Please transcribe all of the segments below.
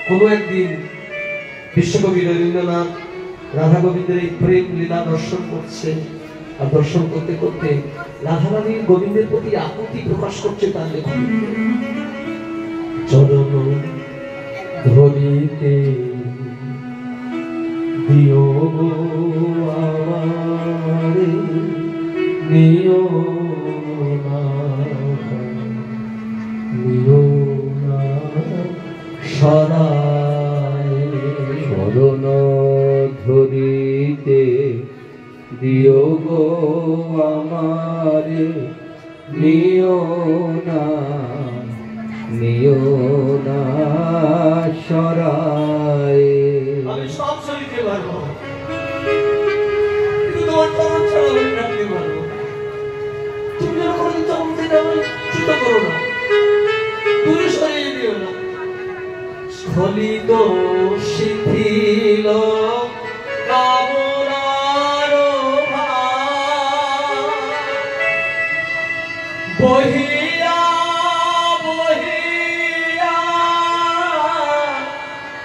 কোনো একদিন বিশ্বকবি রবীন্দ্রনাথ রাধা গোবিন্দের এই প্রেম লীলা দর্শন করছে, আর দর্শন করতে করতে রাধা রানীর গোবিন্দের প্রতি আকুতি প্রকাশ করছে তার লেখনী। চরণ ধরিতে দিও গো আমারে, নিও না সরায়। চরণ ধরিতে দিও গো আমারে, নিও না সরায়। আমি সব সইতে পারবো, কিন্তু তোমার চরণ ছাড়া আমি রাখতে পারবো। তুমি যখন চলতে যাবে চ্যুত করো না, দূরে সরিয়ে দিও না। স্খলিত শিথিল কামনার ভার, বহিয়া বহিয়া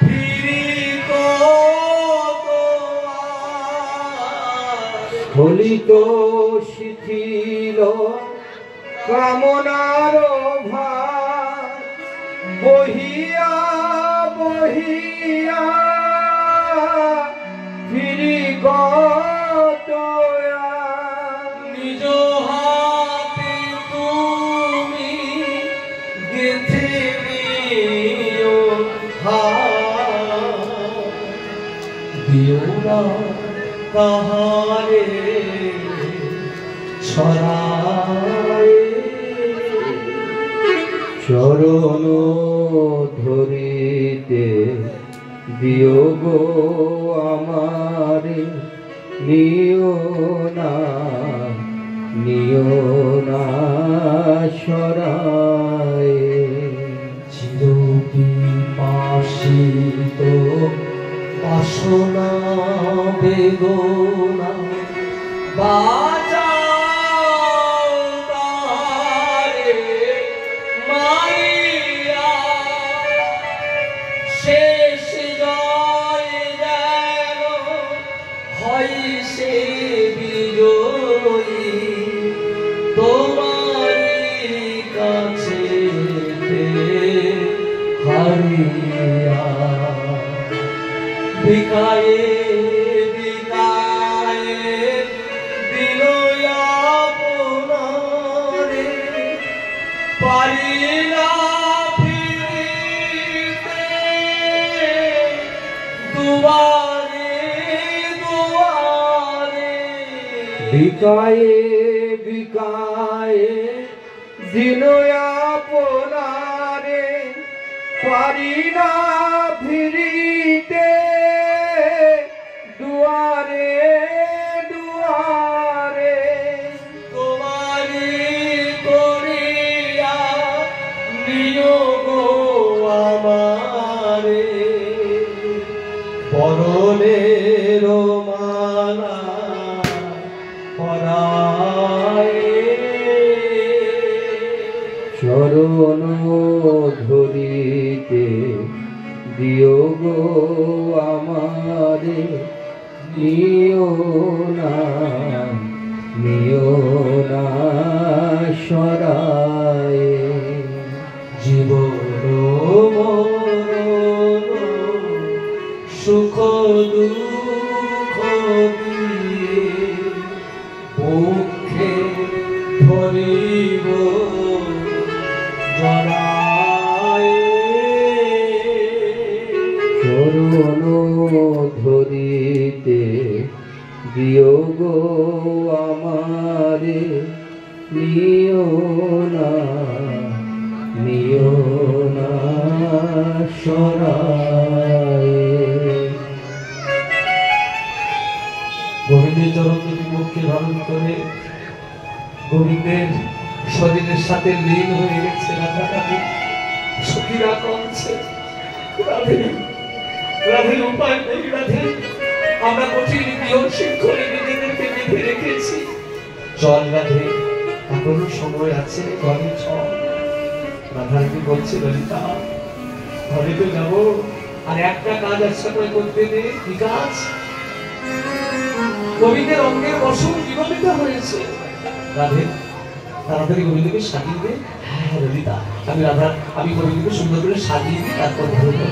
ফিরি কত আর। স্খলিত শিথিল কামনার ভার, বহিয়া বহিয়া ফিরি কত আর। নিজ হাতে তুমি গেঁথে দিও হার, দিও না কাহারে ছড়ায়। চরণ ধরিতে দিও গো আমারে, নিও না সরায়। চিরবিপাসিত বাসনা বেদনা বাঁচাও তারে মারিয়া, শেষ জয় যেন হয় সে বিজয়ী, তোমারই কাছে হারিয়া। বিকায়ে বিকায়ে দিল আপনারে, পারি না ফিরিতে দুয়ারে দুয়ারে। বিকায়ে বিকায়ে দিন আপনারে, পারি না ফিরিতে দুয়ারে দুয়ারে। তোমারি করিয়া নিও গো আমারে, পরনের মালা পরায়ে। চরণ ধরিতে দিও গো আমারে, নিও না সরায়। জীবন মরণ সুখ দুঃখ দিয়ে মুখে ধরিব জড়ায়। চরণ ধরিতে দিও গো আমারে, নিও না সরায়। গোবিন্দের চরণ দুটি মুখে ধারণ করে গোবিন্দের শরীরের সাথে লীন হয়ে গেছে রাধা রানী। সখীরা কাঁদছে, রাধে রাধের উপায় নেই। রাধে, আমরা কঠিন বিয়োগ শিক্ষণে নিজেদেরকে বেঁধে রেখেছি। চল রাধে, এখনো সময় আছে, ঘরে চল। রাধারানী বলছে, ললিতা ঘরে তো যাবো, আর একটা কাজ একসাথে করতে নেই। কি কাজ? গোবিন্দের অঙ্গের বসন বিগলিত হয়েছে। রাধে তাড়াতাড়ি গোবিন্দকে সাজিয়ে দে। হ্যাঁ ললিতা, আমি গোবিন্দকে সুন্দর করে সাজিয়ে দিই, তারপর ধরবো।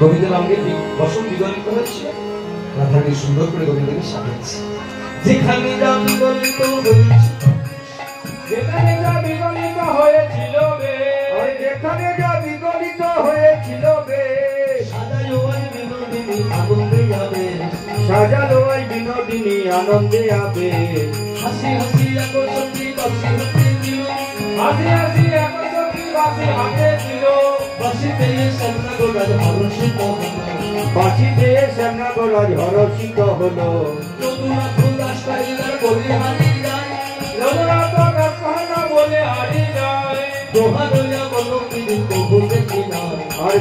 গোবিন্দের অঙ্গের বসন বিগলিত হয়েছে, রাধাকে সুন্দর করে গোবিন্দকে সাজাচ্ছে। যেখানে যা বিগলিত হয়েছে, যেখানে যা বিগলিত হয়েছিল বে, যেখানে যা বিগলিত হয়েছিল বে, সাজালো আজ বিনোদিনী আনন্দে যাবে, সাজালো আজ বিনোদিনী আনন্দে যাবে। হাসি হাসি একসঙ্গী বাসি হাতে দিল, হাসি হাসি একসঙ্গী বাসি হাতে দিল, বাসিতে শ্যামনা গোলাজ হরষিত হলো, বাসিতে শ্যামনা গোলাজ হরষিত হলো। যদুনাথ দাস কাইলার বলে হারি যায়, রঘুনাথ দাস বলে হারি যায়। দোহা লইয়া বলো কি কবু দেখি না। আর